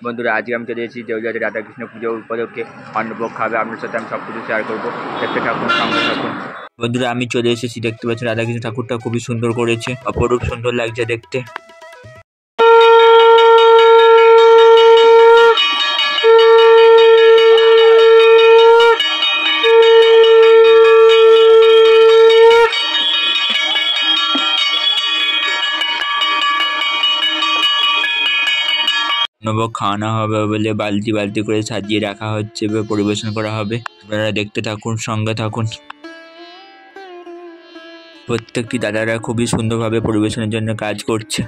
বন্ধুরা আজকে আমি চলে এসেছি দেউলিয়াতে রাধাকৃষ্ণ পুজো উপলক্ষে অন্নভোগ খাবে। আপনার সাথে আমি সব কিছু শেয়ার করবো, দেখতে থাকুন, সঙ্গে থাকুন। বন্ধুরা আমি চলে এসেছি, দেখতে পাচ্ছি রাধাকৃষ্ণ ঠাকুরটা খুবই সুন্দর করেছে, অপরূপ সুন্দর লাগছে দেখতে। অন্নভোগ খাওয়ানো হবে বলে বালতি বালতি করে সাজিয়ে রাখা হচ্ছে, পরিবেশন করা হবে। আপনারা দেখতে থাকুন, সঙ্গে থাকুন। প্রত্যেকটি দাদারা খুবই সুন্দরভাবে পরিবেশনের জন্য কাজ করছে।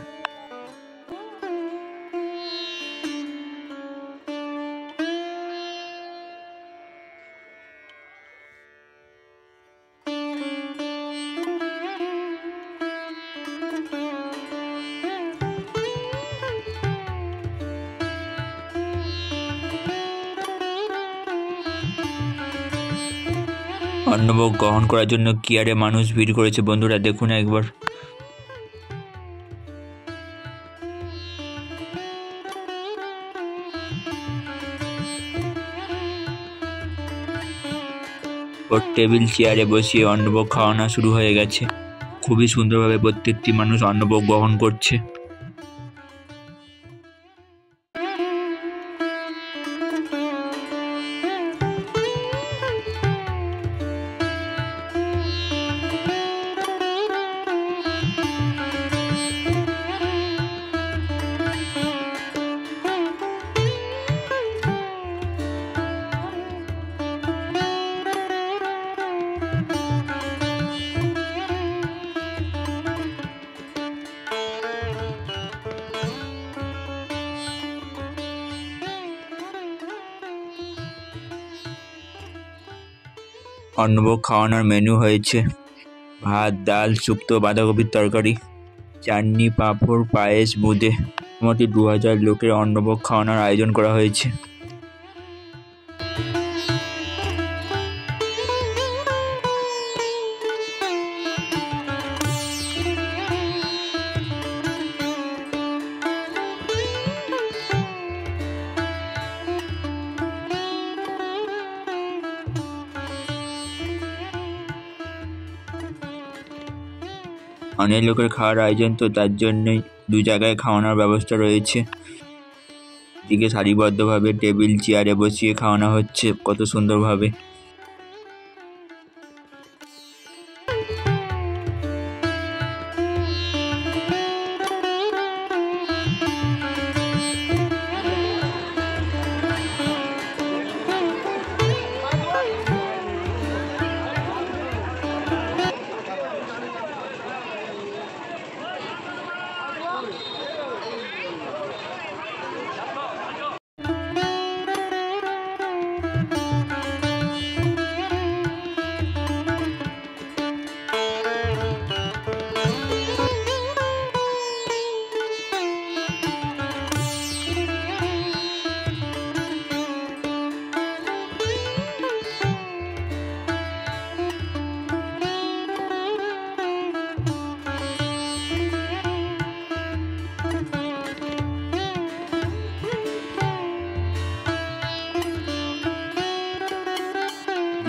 অন্নভোগ গ্রহণ করার জন্য কিয়ারে মানুষ ভিড় করেছে। বন্ধুরা দেখুন একবার। টেবিল চেয়ারে বসিয়ে অন্নভোগ খাওয়ানো শুরু হয়ে গেছে। খুবই সুন্দরভাবে প্রত্যেকটি মানুষ অন্নভোগ গ্রহণ করছে। অন্নভোগ খাওয়ানোর মেনু হয়েছে ভাত, ডাল, শুক্তো, বাঁধাকপির তরকারি, চাটনি, পাঁপড়, পায়েস, বোঁদে। মোটামুটি 2000 লোকের অন্নভোগ খাওয়ানোর আয়োজন করা হয়েছে। অনেক লোকের খাওয়ার আয়োজন, তো তার জন্যই 2 জায়গায় খাওয়ানোর ব্যবস্থা রয়েছে। এদিকে সারিবদ্ধভাবে টেবিল চেয়ারে বসিয়ে খাওয়ানো হচ্ছে কত সুন্দরভাবে।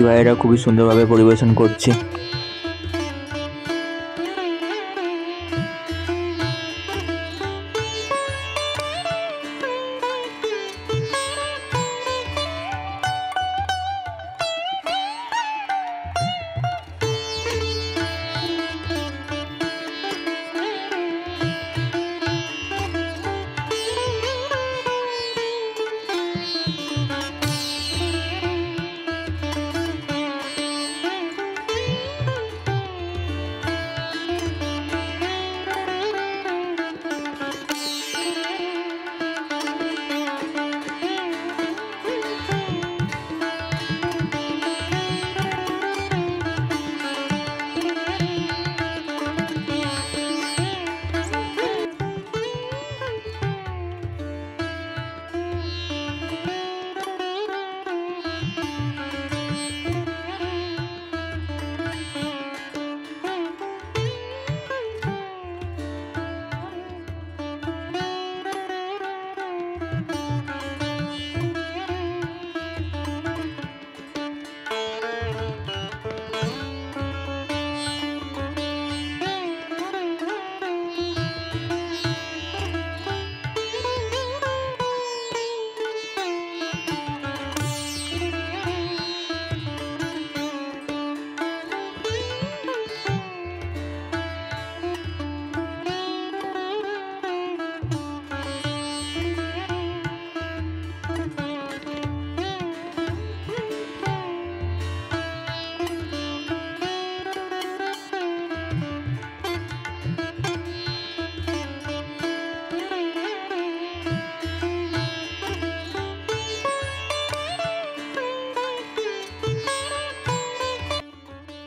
ভাইয়েরা খুবই সুন্দরভাবে পরিবেশন করছে।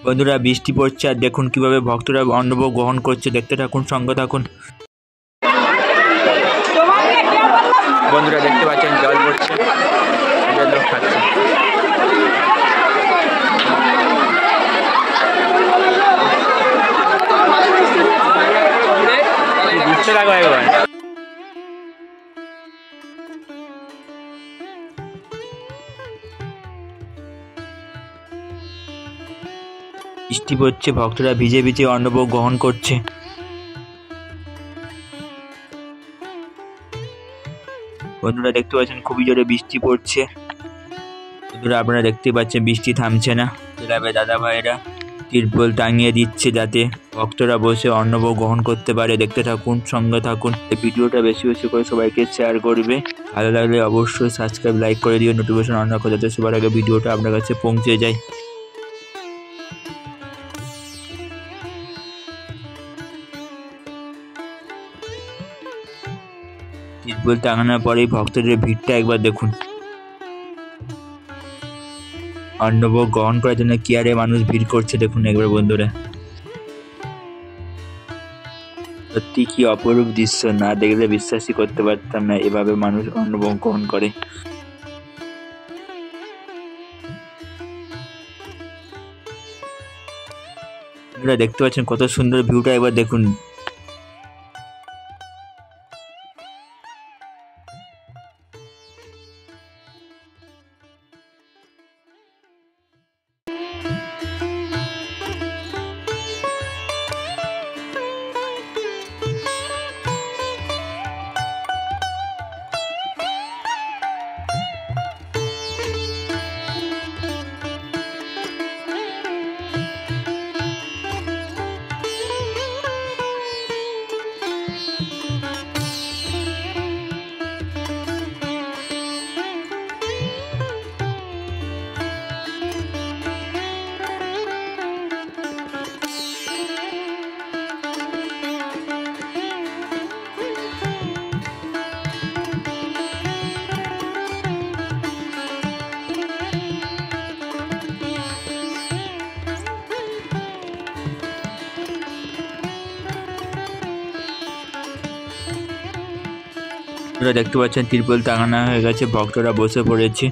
বন্ধুরা বৃষ্টি পড়ছে আর দেখুন কিভাবে ভক্তরা অন্নভোগ গ্রহণ করছে, দেখতে থাকুন, সঙ্গে থাকুন। বন্ধুরা দেখতে পাচ্ছেন জল পড়ছে, লোক খাচ্ছে। বৃষ্টি পড়ছে, ভক্তরা ভিজে ভিজে অন্নভোগ গ্রহণ করছে। বন্ধুরা দেখতে পাচ্ছেন খুবই জোরে বৃষ্টি পড়ছে। বন্ধুরা আপনারা দেখতে পাচ্ছেন বৃষ্টি থামছে না। ক্লাবে দাদা ভাইয়েরা তিরপল টাঙিয়ে দিচ্ছে যাতে ভক্তরা বসে অন্নভোগ গ্রহণ করতে পারে। দেখতে থাকুন, সঙ্গে থাকুন। এই ভিডিওটা বেশি বেশি করে সবাইকে শেয়ার করবে। ভালো লাগলে অবশ্যই সাবস্ক্রাইব, লাইক করে দিও, নোটিফিকেশন অন রাখো যাতে সবার আগে ভিডিওটা আপনার কাছে পৌঁছে যায়। তিরপল টাঙানোর পরেই ভক্তদের ভিড়টা একবার দেখুন। অন্নভোগ গ্রহণ করার জন্য কি আরে মানুষ ভিড় করছে দেখুন একবার বন্ধুরা। সত্যি কি অপরূপ দৃশ্য, না দেখলে বিশ্বাসই করতে পারতাম না এভাবে মানুষ অন্নভোগ গ্রহণ করে। আপনারা দেখতে পাচ্ছেন কত সুন্দর ভিউটা, একবার দেখুন। আপনারা দেখতে পাচ্ছেন তিরপল টাঙানো হয়ে গেছে, ভক্তরা বসে পড়েছে,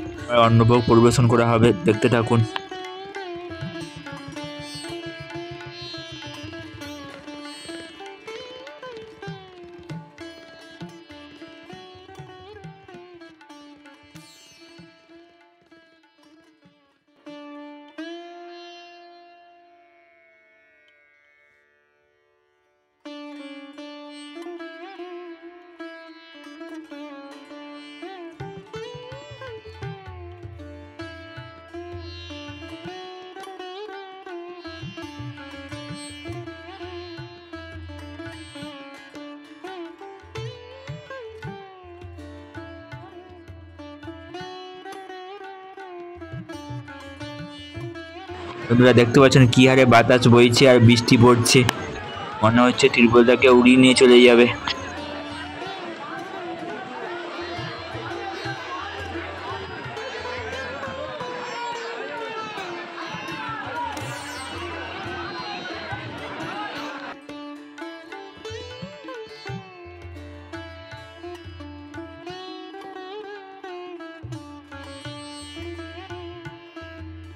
অন্নভোগ পরিবেশন করা হবে। দেখতে থাকুন। বন্ধুরা দেখতে পাচ্ছেন কি হারে বাতাস বইছে আর বৃষ্টি পড়ছে, মনে হচ্ছে তিরপলটাকে উড়িয়ে নিয়ে চলে যাবে।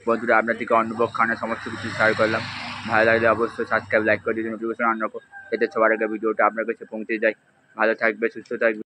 বন্ধুরা আপনার থেকে অন্নভোগ খাওয়ানোর সমস্ত কিছু শেয়ার করলাম। ভালো লাগলে অবশ্যই সাবস্ক্রাইব, লাইক করে দিন, নোটিফিকেশন অন রাখো যাতে সবার আগে ভিডিওটা আপনার কাছে পৌঁছে যায়। ভালো থাকবে, সুস্থ থাকবে।